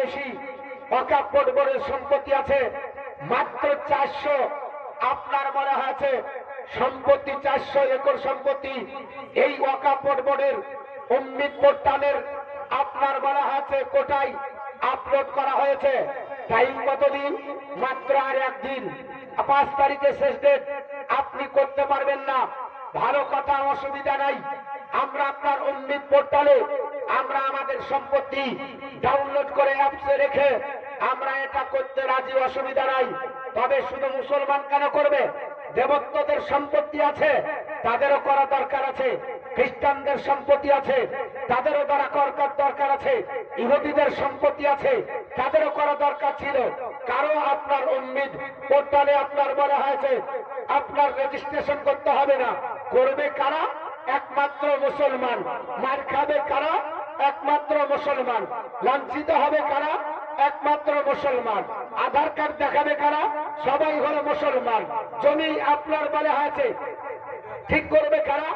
বেশি ওয়াকফ বোর্ডের সম্পত্তি আছে মাত্র 400। আপনার মনে হয়েছে সম্পত্তি 400 একর সম্পত্তি এই ওয়াকফ বোর্ডের উম্মিদ পোর্টালের আপনার বলা হয়েছে কোটায় আপলোড করা হয়েছে। টাইম কতদিন? মাত্র আর একদিন, 5 তারিখে শেষ ডেট। আপনি করতে পারবেন না, ভালো কথা, অসুবিধা নাই। আমরা আপনার উম্মিদ পোর্টালে আমরা আমাদের সম্পত্তি ডাউনলোড করে অ্যাপসে রেখে আমরা এটা করতে রাজি, অসুবিধা নাই। তবে শুধু মুসলমান কেন করবে? দেবত্বদের সম্পত্তি আছে, তাদেরও করা দরকার আছে। খ্রিস্টানদের সম্পত্তি আছে, তাদেরও দরকার আছে। ইহুদিদের সম্পত্তি আছে, তাদেরও করা দরকার ছিল। কারো আপনার উম্মিদ পোর্টালে আপনার বলা হয়েছে আপনার রেজিস্ট্রেশন করতে হবে না। করবে কারা? একমাত্র মুসলমান। মার খাবে কারা? একমাত্র মুসলমান। লাঞ্ছিত হবে কারা? একমাত্র মুসলমান। আধার কার্ড দেখাবে কারা? সবাই হলো মুসলমান। জমি আপনার বলা হয়েছে ঠিক করবে কারা?